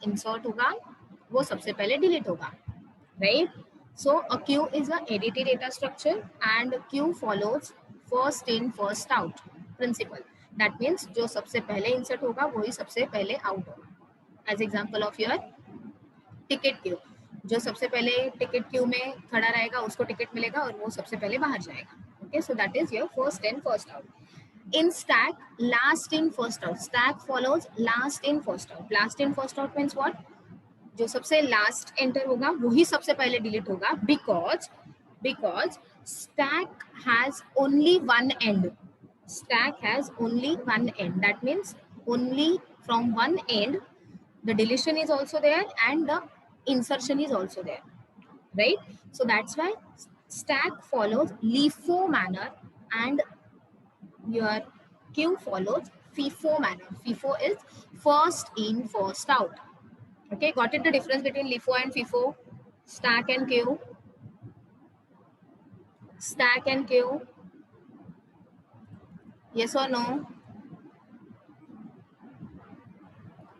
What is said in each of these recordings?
insert होगा वो सबसे पहले delete होगा, right? So a queue is a ADT data structure and queue follows first in first out principle. That means जो सबसे पहले insert होगा वही सबसे पहले out होगा. As example of your ticket queue, जो सबसे पहले टिकट क्यू में खड़ा रहेगा उसको टिकट मिलेगा और वो सबसे पहले बाहर जाएगा. Okay, so that is your first in first out. In stack, last in first out. Stack follows last in first out. Last in first out means what? जो सबसे लास्ट एंटर होगा वही सबसे पहले डिलीट होगा, because stack has only one and. Stack has only one and. That means only from one and the deletion is also there and the insertion is also there, right? So that's why stack follows LIFO manner and your queue follows FIFO manner. FIFO is first in first out. Okay, got it, the difference between LIFO and FIFO? Stack and queue. Stack and queue. Yes or no?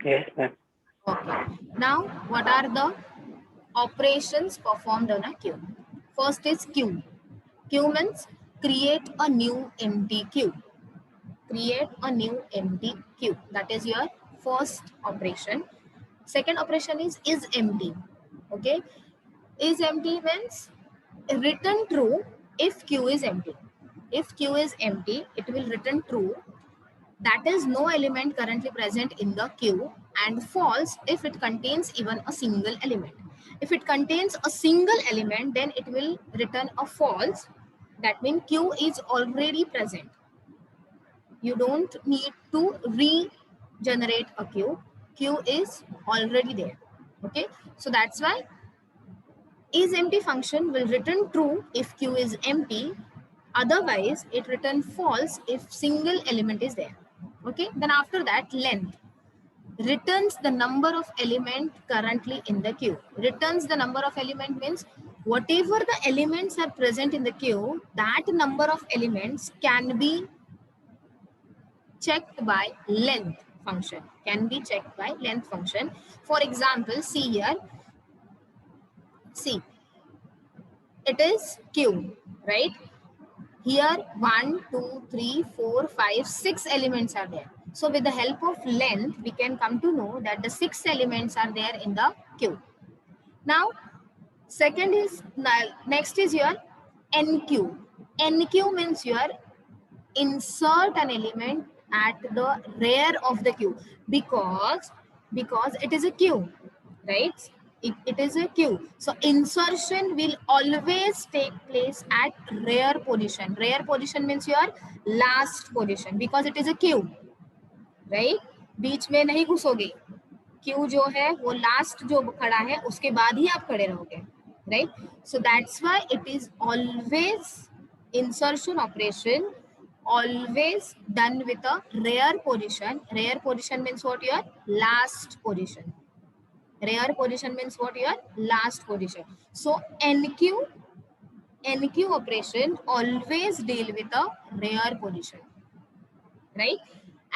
Yes, ma'am. Okay. Now, what are the operations performed on a queue? First is queue. Queue means create a new empty queue. Create a new empty queue. That is your first operation. Second operation is empty. Okay. Is empty means return true if queue is empty. If queue is empty, it will return true. That is no element currently present in the queue, and false if it contains even a single element. If it contains a single element, then it will return a false. That means queue is already present. You don't need to regenerate a queue. Queue is already there. Okay, so that's why is empty function will return true if queue is empty. Otherwise, it returns false if single element is there. Okay, then after that, length returns the number of element currently in the queue. Returns the number of element means whatever the elements are present in the queue, that number of elements can be checked by length function. Can be checked by length function. For example, see here. See, it is queue, right? Here 1, 2, 3, 4, 5, 6 elements are there. So with the help of length, we can come to know that the 6 elements are there in the queue. Now, next is your NQ. NQ means your insert an element at the rear of the queue because it is a queue, right? It is a queue. So insertion will always take place at rear position. Rear position means your last position because it is a queue, right? बीच में नहीं घुसोगे. Q जो है वो last जो खड़ा है उसके बाद ही आप खड़े रहोगे, right? So that's why it is always insertion operation always done with a rear position. Rear position means what? Your last position. Rear position means what? Your last position. So NQ operation always deal with a rear position, right?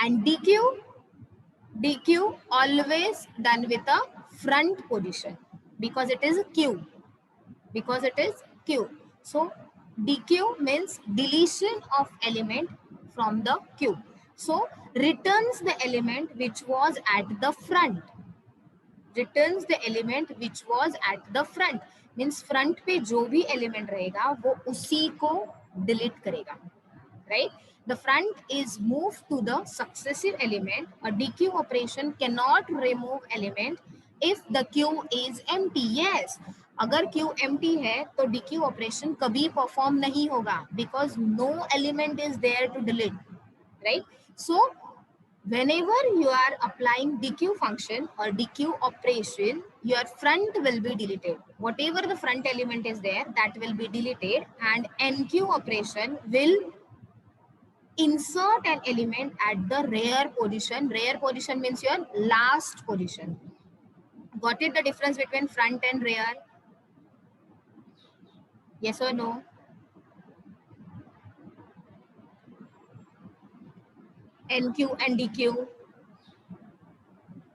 And DQ always done with a front position because it is a queue. Because it is queue. So DQ means deletion of element from the queue. So returns the element which was at the front. Returns the element which was at the front. Means front पे जो भी element रहेगा वो उसी को delete करेगा. Right? The front is moved to the successive element. A DQ operation cannot remove element if the queue is empty. Yes, अगर queue empty है तो DQ operation कभी perform नहीं होगा because no element is there to delete. Right? So whenever you are applying DQ function or DQ operation, your front will be deleted. Whatever the front element is there, that will be deleted, and NQ operation will insert an element at the rear position. Rear position means your last position. Got it, the difference between front and rear? Yes or no? NQ and DQ?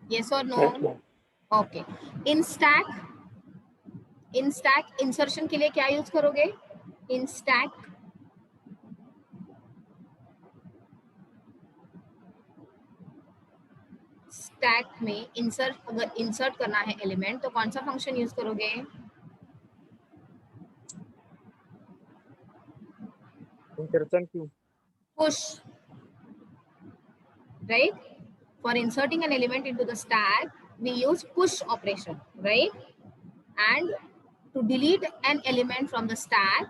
Yes or no? Yes, ma'am. Okay, in stack insertion के लिए क्या use करोगे? इन stack में अगर insert करना है element तो कौन सा फंक्शन यूज करोगे? Insertion Q. Push, right? For inserting an element into the stack, we use push operation, right? And to delete an element from the stack,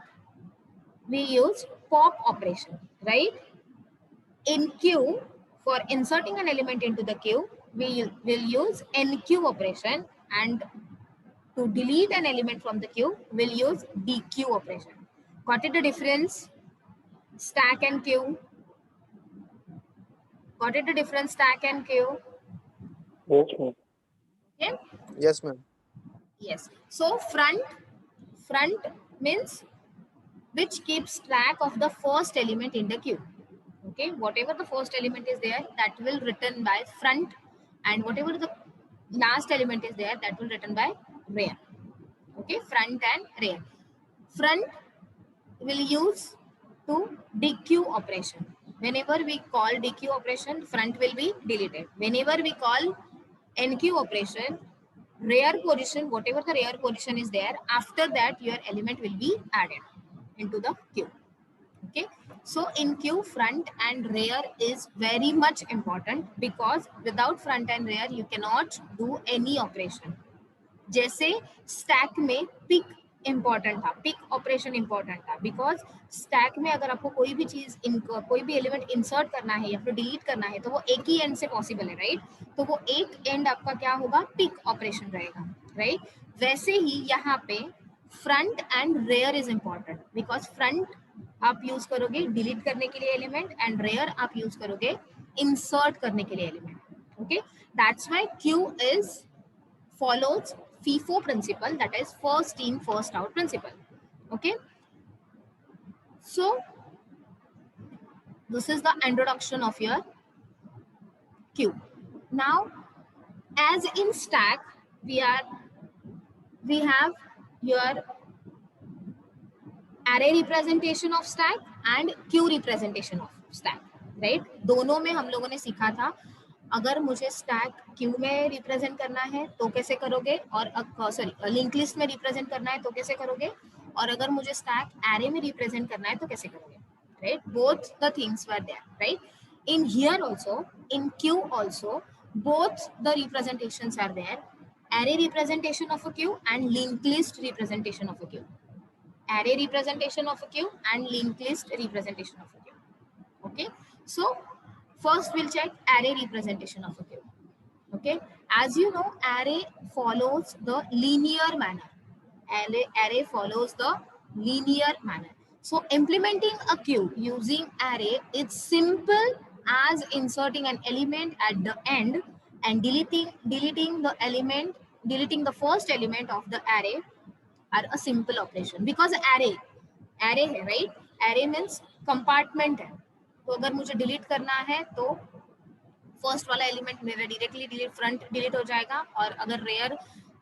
we use pop operation, right? In queue, for inserting an element into the queue, we will use enqueue operation, and to delete an element from the queue, we'll use dequeue operation. Got it the difference? Stack and queue. Got it the difference, stack and queue? Yes, ma'am. Okay. Yes, ma'am. Yes. So front means which keeps track of the first element in the queue. Okay, whatever the first element is there, that will written by front, and whatever the last element is there, that will written by rear. Okay, front and rear. Front will use to dequeue operation. Whenever we call dequeue operation, front will be deleted. Whenever we call enqueue operation, rear position, whatever the rear position is there, after that your element will be added into the queue. Okay, so in queue, front and rear is very much important, because without front and rear you cannot do any operation. जैसे stack में pick important था, pick operation important था, because stack में अगर आपको कोई भी चीज कोई भी एलिमेंट इंसर्ट करना है या फिर डिलीट करना है तो वो एक ही एंड से पॉसिबल है, राइट? तो वो एक एंड आपका क्या होगा? पिक ऑपरेशन रहेगा, राइट? वैसे ही यहाँ पे front and rear is important, because front आप यूज करोगे डिलीट करने के लिए एलिमेंट, एंड रेयर आप यूज करोगे इंसर्ट करने के लिए element. Okay, that's why Q is follows FIFO principle, that is first in first out principle. Okay, so this is the introduction of your queue. Now as in stack, we have your array representation of stack and queue representation of stack, right? दोनों में हम लोगों ने सीखा था अगर मुझे stack queue में रिप्रेजेंट करना है तो कैसे करोगे, और सॉरी लिंक लिस्ट में रिप्रेजेंट करना है तो कैसे करोगे, और अगर मुझे स्टैक एरे में रिप्रेजेंट करना है तो कैसे करोगे, right? Both the things were there, right? In here also, in queue also, both the representations are there: array representation of a queue and linked list representation of a queue. Array representation of a queue and linked list representation of a queue. Okay, so first we'll check array representation of a queue. Okay, as you know, array follows the linear manner. Array follows the linear manner. So implementing a queue using array is simple as inserting an element at the end and deleting the first element of the array are a simple operation, because array है, right? array means compartment है, तो अगर मुझे delete करना है तो first वाला element मेरा डायरेक्टली डिलीट फ्रंट डिलीट हो जाएगा, और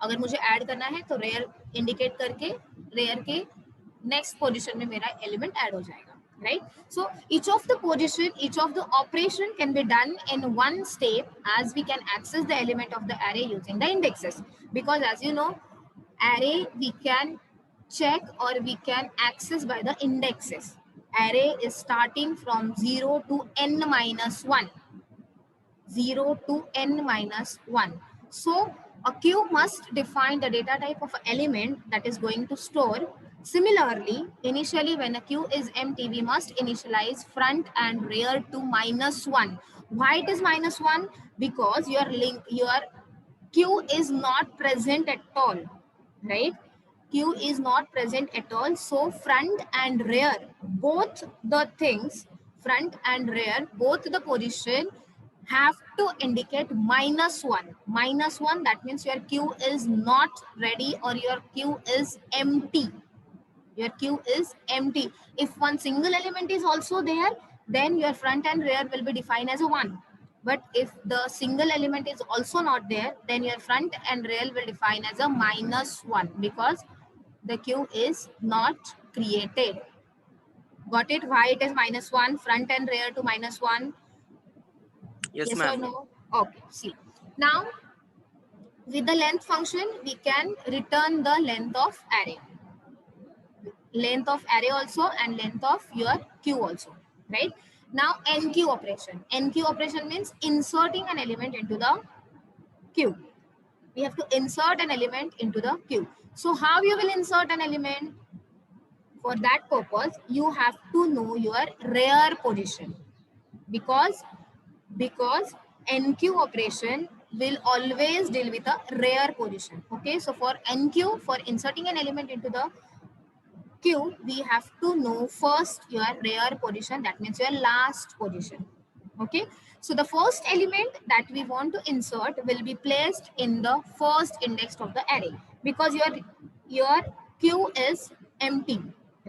अगर मुझे ऐड करना है तो रेयर इंडिकेट करके रेयर के नेक्स्ट पोजीशन में मेरा एलिमेंट ऐड हो जाएगा, right? So each of the operation can be done in one step, as we can access the element of the array using the indexes, because as you know, array we can check or we can access by the indexes. Array is starting from 0 to n minus 1. 0 to n minus 1. So a queue must define the data type of an element that is going to store. Similarly, initially when a queue is empty, we must initialize front and rear to -1. Why it is -1? Because your queue is not present at all, right? Queue is not present at all. So front and rear, both the things, front and rear, both the position have to indicate -1. -1, that means your queue is not ready or your queue is empty. Your queue is empty. If one single element is also there, then your front and rear will be defined as a 1. But if the single element is also not there, then your front and rear will define as a -1 because the queue is not created. Got it? Why it is -1? Front and rear to -1. Yes, Yes or ma'am. no? Okay. See. Now, with the length function, we can return the length of array. Length of array also and length of your queue also. Right? Now, NQ operation. NQ operation means inserting an element into the queue. We have to insert an element into the queue. So how you will insert an element? For that purpose, you have to know your rear position because NQ operation will always deal with a rear position. Okay, so for NQ, for inserting an element into the queue, we have to know first your rear position, that means your last position. Okay, so the first element that we want to insert will be placed in the first index of the array because your queue is empty,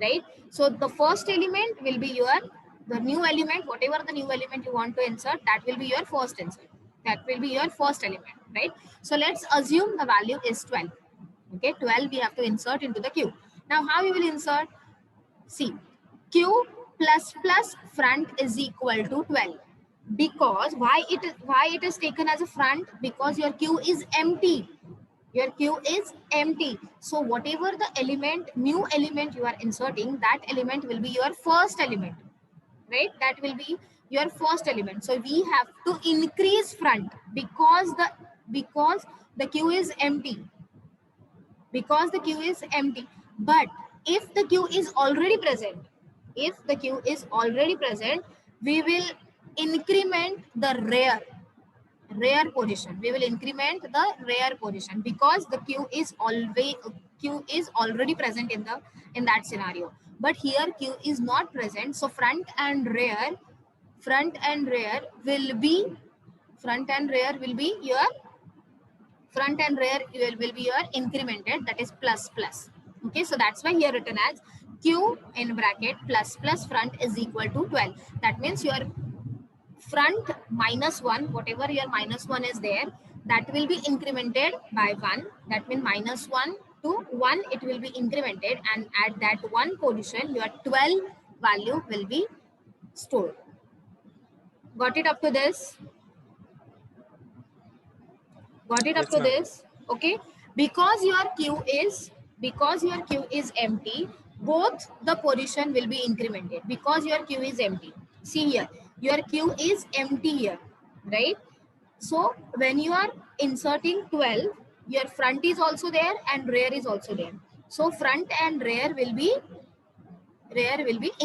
right? So the first element will be the new element, whatever the new element you want to insert, that will be your first insert. That will be your first element, right? So let's assume the value is 12. Okay, 12 we have to insert into the queue. Now how you will insert? See, q plus plus front is equal to 12 because why it is taken as a front? Because your queue is empty. Your queue is empty. So whatever the element, new element you are inserting, that element will be your first element, right? That will be your first element. So we have to increase front because the queue is empty, because the queue is empty. But if the queue is already present, if the queue is already present, we will increment the rear position. We will increment the rear position because the queue is already present in that scenario. But here queue is not present, so front and rear will be your front and rear will be your incremented, that is plus plus. Okay, so that's why here written as q in bracket plus plus front is equal to 12. That means your front -1, whatever your -1 is there, that will be incremented by 1. That means -1 to 1 it will be incremented, and at that one position your 12 value will be stored. Got it up to this? Got it up Yes, to ma'am. this? Okay, because your queue is empty, both the position will be incremented because your queue is empty. See here, your queue is empty here, right? So when you are inserting 12, your front is also there and rear is also there. So front and rear will be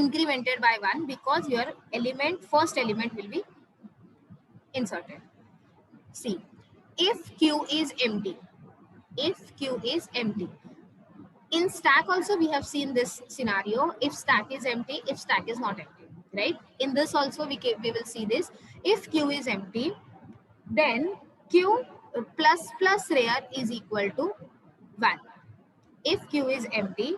incremented by 1 because your first element will be inserted. See, if queue is empty, if queue is empty, in stack also we have seen this scenario. If stack is empty, if stack is not empty, right? In this also we will see this. If queue is empty, then q plus plus rear is equal to 1. If queue is empty,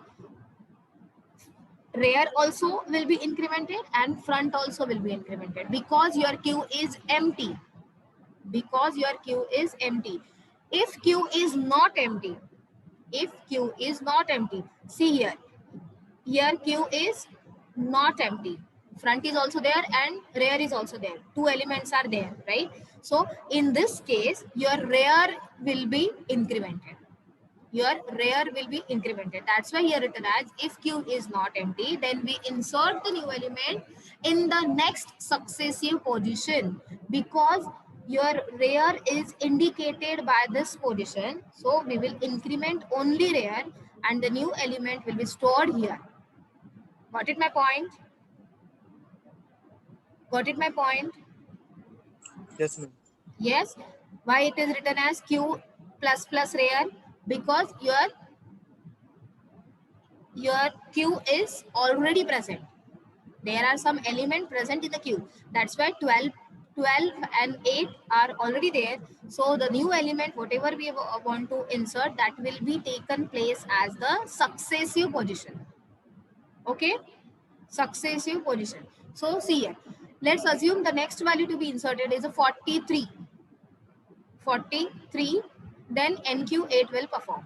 rear also will be incremented and front also will be incremented because your queue is empty. Because your queue is empty. If queue is not empty, if queue is not empty, see here queue is not empty, front is also there and rear is also there, two elements are there, right? So in this case your rear will be incremented, your rear will be incremented. That's why here written as if queue is not empty, then we insert the new element in the next successive position because your rear is indicated by this position. So we will increment only rear and the new element will be stored here. Got it my point? Got it my point? Yes, ma'am. Yes. Why it is written as q plus plus rear? Because your queue is already present. There are some element present in the queue. That's why 12 and 8 are already there. So the new element, whatever we want to insert, that will be taken place as the successive position. Okay, successive position. So see here, Let's assume the next value to be inserted is a 43. 43, then NQ8 will perform.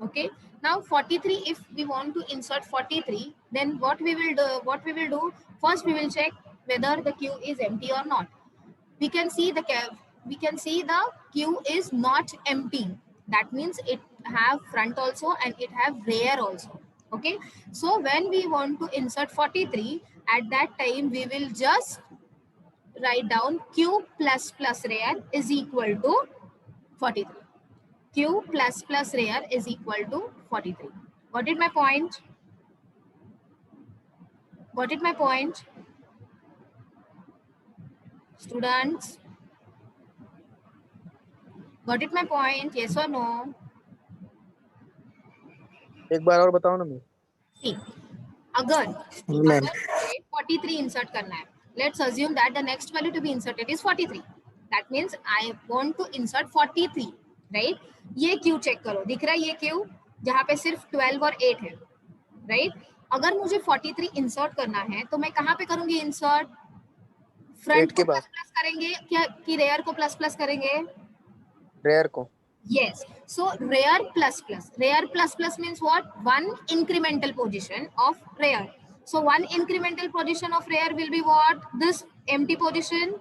Okay. Now 43, if we want to insert 43, then what we will do, first we will check whether the queue is empty or not. We can see the queue is not empty. That means it have front also and it have rear also. Okay. So when we want to insert 43, at that time we will just write down q plus rear is equal to 43. Q plus rear is equal to 43. Got it my point? Got it my point? Students, got it my point? Yes or no? एक बार और बताओ ना मैं. See, अगर ma'am. मुझे 43 insert करना है, let's assume that the next value to be inserted is 43. That means I want to insert 43, right? ये Q check करो, दिख रहा है ये Q जहाँ पे सिर्फ 12 और 8 है, right? अगर मुझे 43 insert करना है तो मैं कहाँ पे करूंगी insert? फ्रंट 8 को के बाद. प्लस करेंगे क्या कि रेयर को प्लस करेंगे? रेयर को. Yes. So rear plus means what? One incremental position of rear. So one incremental position of rear will be what? This empty position,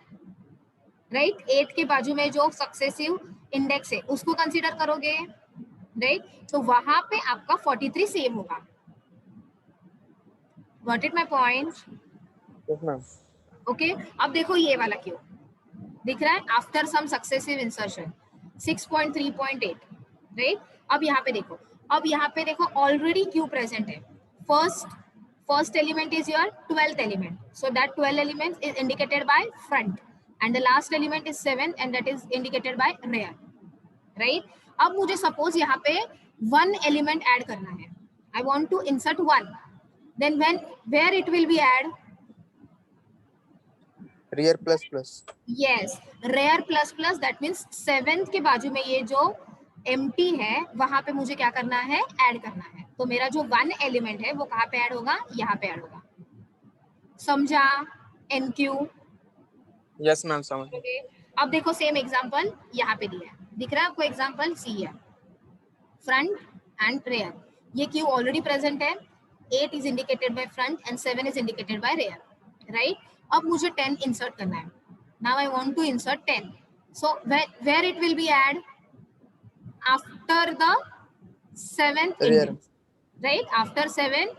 right? 8 के बाजू में जो सक्सेसिव इंडेक्स है उसको कंसीडर करोगे, राइट? तो वहां पे आपका 43 सेव होगा. Got it my point? Yes ma'am. Okay. अब देखो ये वाला क्यों दिख रहा है? After some successive insertion 6.3.8, right? अब यहाँ पे देखो ऑलरेडी क्यू प्रेजेंट है. First element is your 12th element, so that 12 element is indicated by front and the last element is 7 and that is indicated by rear, right? अब मुझे suppose यहाँ पे 1 element add करना है. I want to insert 1, then where it will be add? Rear plus plus. Yes, rear plus plus. That means 7th के बाजू में ये जो एम्प्टी है वहां पे मुझे क्या करना है? ऐड करना है. तो मेरा जो 1 एलिमेंट है वो कहाँ पे ऐड होगा? यहाँ पे ऐड होगा. समझा? एनक्यू. यस मैम समझ. ओके. अब देखो सेम एग्जांपल यहाँ पे दिया है, दिख रहा है आपको एग्जांपल? सी है फ्रंट एंड रेयर. ये क्यू ऑलरेडी प्रेजेंट है. 8 is indicated by front and 7 is indicated by rear, right? अब मुझे 10 इंसर्ट करना है. Now I want to insert 10. So where it will be add? After the 7th rear. index, right? After 7,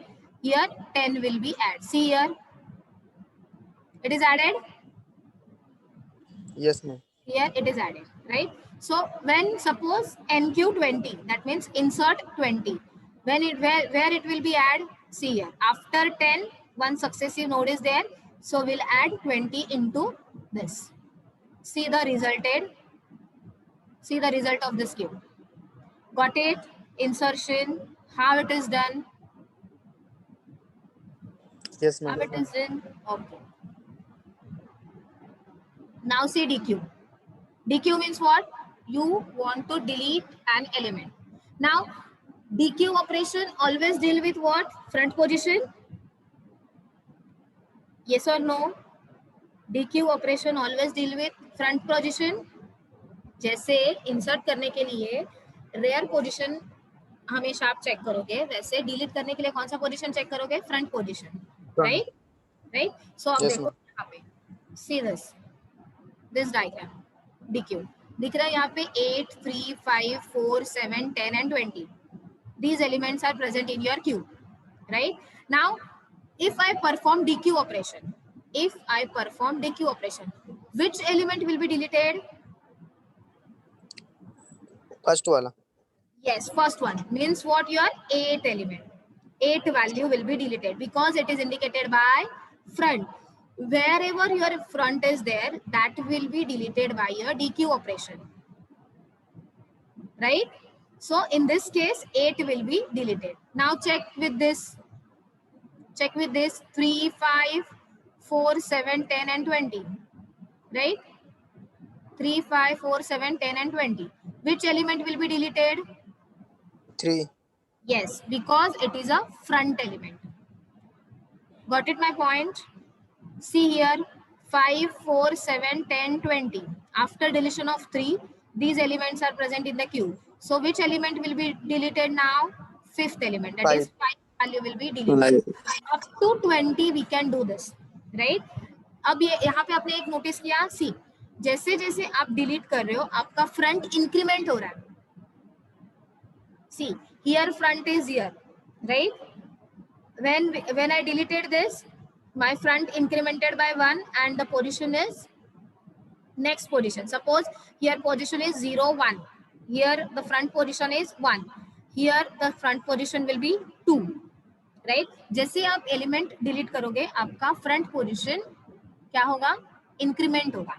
here 10 will be added. See here, it is added. Yes ma'am. Here it is added, right? So when suppose NQ20, that means insert 20. When it where it will be add? See here, after 10, one successive node is there, so we'll add 20 into this. See the result of this queue. Got it? Insertion, how it is done? Yes How ma'am. it is done? Okay. Now see DQ. DQ means what? You want to delete an element. Now DQ operation always deal with what? Front position? Yes or no? DQ operation always deal with front position. जैसे insert करने के लिए rare position हमेशा आप check करोगे, वैसे delete करने के लिए कौन सा पोजीशन चेक करोगे? Front position, right? सो अब Yes, देखो ma'am. यहाँ पे सी दिस डायग्राम DQ दिख रहा है यहाँ पे 8, 3, 5, 4, 7, 10 and 20. These elements are present in your queue, right? Now if I perform DQ operation, which element will be deleted? First वाला. Yes, first one means what? Your 8 element. 8 value will be deleted because it is indicated by front. Wherever your front is there, that will be deleted by your DQ operation. Right? So in this case, 8 will be deleted. Now check with this. 3, 5, 4, 7, 10 and 20. Right? 3, 5, 4, 7, 10 and 20. Which element will be deleted? 3. Yes, because it is a front element. Got it my point? See here, 5, 4, 7, 10, 20. After deletion of 3, these elements are present in the queue. So which element will be deleted now? Fifth element, that is 5. 5 value will be deleted. Up to 20 we can do this, right? अब ये यहाँ पे आपने एक notice किया, सी जैसे जैसे आप डिलीट कर रहे हो आपका फ्रंट इंक्रीमेंट हो रहा है. See, here front is here, right? When I deleted this, my front incremented by 1 and the position is next position. Suppose here position is 0, 1. Here the front position is 1. Here the front position will be 2. Right? जैसे आप element delete करोगे आपका front position क्या होगा? Increment होगा.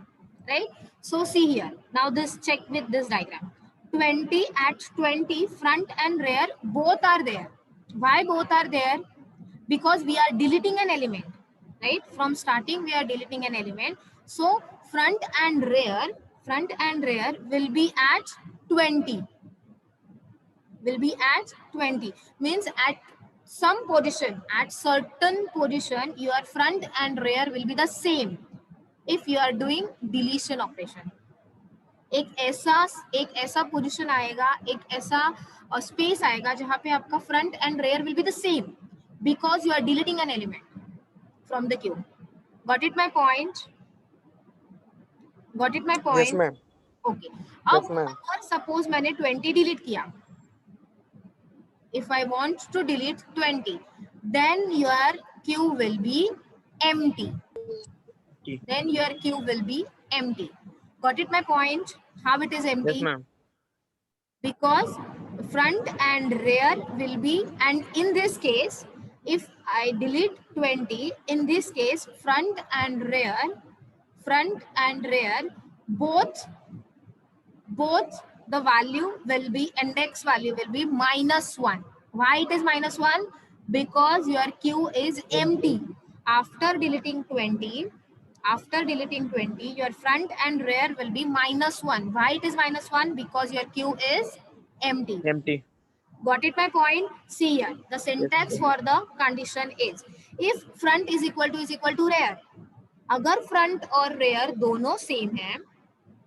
Right? So see here. Now this check with this diagram. 20 at 20 front and rear both are there. Why both are there? Because we are deleting an element, right? From starting we are deleting an element. So front and rear will be at 20. Will be at 20 means at some position, at certain position your front and rear will be the same if you are doing deletion operation. एक ऐसा position आएगा, एक ऐसा space आएगा जहां पे आपका front and rear will be the same because you are deleting an element from the queue. Got it my point? Got it my Yes, point? ma'am. Okay. Yes, अब ma'am. अगर suppose मैंने 20 delete किया, if I want to delete 20, then your queue will be empty. Then your queue will be empty. Got it my point? How it is Yes, empty? ma'am. Because front and rear will be, and in this case, if I delete 20, in this case, front and rear, both the value will be, index value will be -1. Why it is -1? Because your queue is empty. After deleting 20, your front and rear will be -1. Why it is -1? Because your queue is empty. Empty. Got it my point? See here, the Yes, syntax ma'am. for the condition is, if front is equal to rear, अगर front और rear दोनों same है,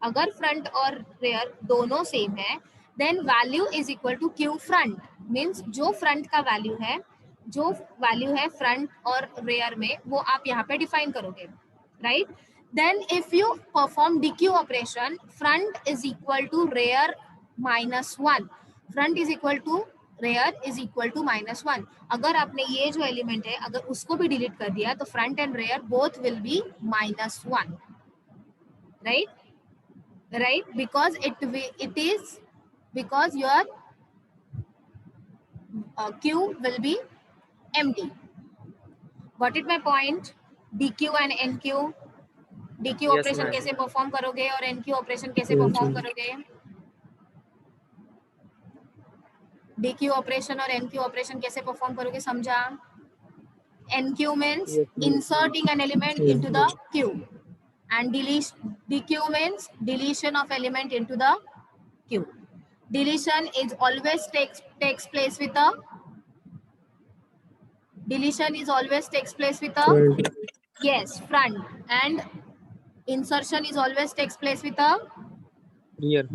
अगर front और rear दोनों same है, then value is equal to queue front. Means जो front का वैल्यू है, जो वैल्यू है फ्रंट और रेयर में, वो आप यहाँ पे डिफाइन करोगे, right? Then if you perform dequeue operation, front is equal to rear -1. Front is equal to rear is equal to -1. अगर आपने ये जो एलिमेंट है अगर उसको भी डिलीट कर दिया तो front and rear both will be -1, right? Right? Because it is, because your queue will be empty. Got it my point? DQ and NQ. DQ Yes, operation ma'am. कैसे परफॉर्म करोगे और NQ ऑपरेशन कैसे perform करोगे? DQ operation और NQ operation कैसे perform करोगे, समझा? NQ means Yes, ma'am. inserting an element into the queue, and DQ means deletion of element into the queue. Deletion is always takes place with a, deletion is always takes place with a, yes, front, and insertion is always takes place with a Rear.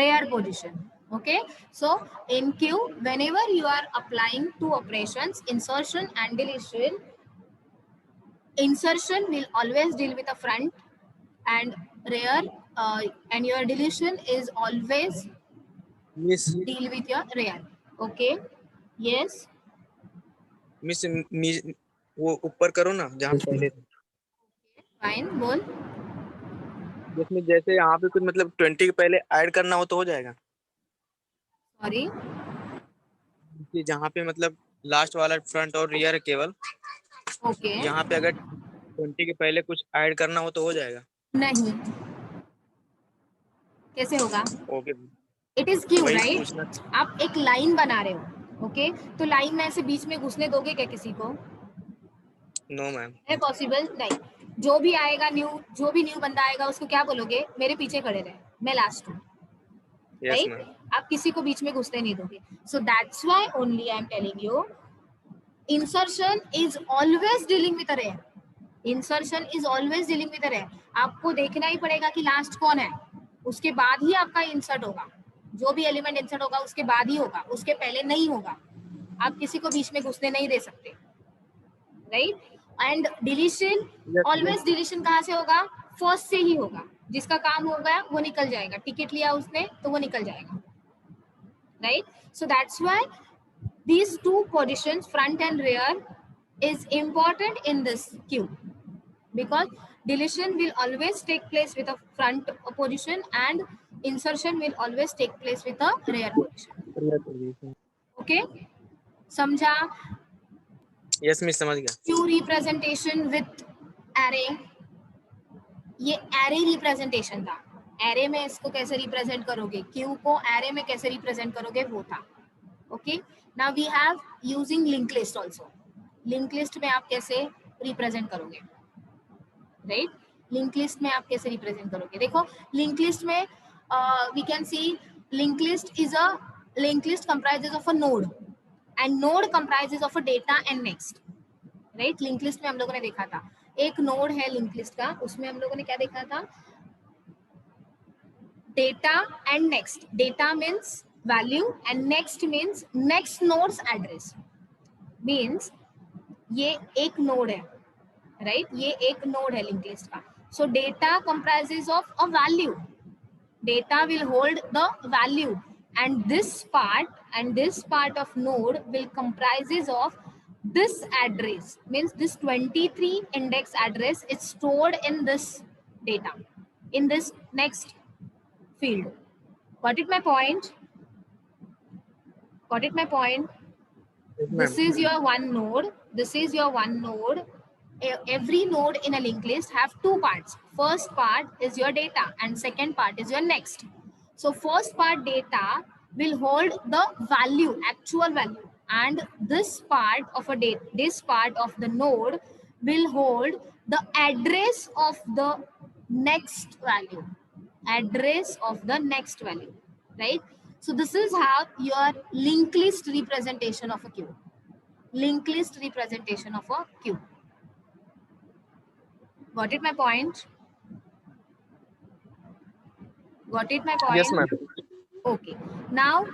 rear position. Okay, so in queue, whenever you are applying two operations, insertion and deletion, insertion will always deal with the front and rear, and your deletion is always Miss. deal with your rear. Okay, yes, Miss. वो ऊपर करो ना जहाँ पहले थे. fine, बोल. जिसमें जैसे यहाँ पे कुछ मतलब 20 के पहले ऐड करना हो तो हो जाएगा. Sorry. कि जहाँ पे मतलब लास्ट वाला फ्रंट और रियर है केवल, Okay. यहाँ पे अगर 20 के पहले कुछ ऐड करना हो तो हो जाएगा. नहीं, कैसे होगा? ओके. इट इज क्यू, वही राइट? पूछना. आप एक लाइन बना रहे हो, ओके? तो लाइन में ऐसे बीच में घुसने दोगे क्या किसी को? No ma'am. है पॉसिबल? नहीं. जो भी आएगा न्यू, जो भी न्यू बंदा आएगा उसको क्या बोलोगे? मेरे पीछे खड़े रहे, मैं लास्ट हूँ, यस राइट? मैम. आप किसी को बीच में घुसने नहीं दोगे. So that's why only I am telling you, insertion is always dealing with a rear. Insertion is always dealing with अरे. आपको देखना ही पड़ेगा कि लास्ट कौन है, उसके बाद ही आपका इंसर्ट होगा. जो भी एलिमेंट इंसर्ट होगा उसके बाद ही होगा, उसके पहले नहीं होगा. आप किसी को बीच में घुसने नहीं दे सकते, right. And deletion, Yes, yes. Always deletion कहाँ से होगा, फर्स्ट से ही होगा. जिसका काम हो गया वो निकल जाएगा, टिकट लिया उसने तो वो निकल जाएगा, right. So that's why these two positions, front and rear, is important in this queue, because deletion will always take place with a front position and insertion will always take place with a rear position. Rear position. Okay, समझा. Yes, miss समझ गया. Q representation with array, ये array representation था. Array में इसको कैसे represent करोगे, Q को एरे में कैसे रिप्रेजेंट करोगे वो था. Okay, now we have using link list also. Link list में आप कैसे रिप्रेजेंट करोगे, राइट. लिंक लिस्ट में आप कैसे रिप्रेजेंट करोगे, देखो लिंक लिस्ट में we can see link list is a, link list comprises of a node and node comprises of a data and next, right. Link list में हम लोगों ने देखा था एक नोड है लिंक लिस्ट का, उसमें हम लोगों ने क्या देखा था, data and next. Data means value and next means next nodes address. Means ये एक नोड है, राइट. ये एक नोड है लिंक लिस्ट का. सो data comprises of a value. Data will hold the value and this part of node will comprises of this address, means this 23 index address is stored in this data, in this next field. Got it my point? Got it my point? Yes, This ma'am. is your one node. This is your one node. Every node in a linked list have two parts. First part is your data and second part is your next. So first part data will hold the value, actual value, and this part of a data, this part of the node will hold the address of the next value, address of the next value, right? So this is how your linked list representation of a queue. Linked list representation of a queue. Got it my point? Got it my point? Yes, ma'am. Okay. Now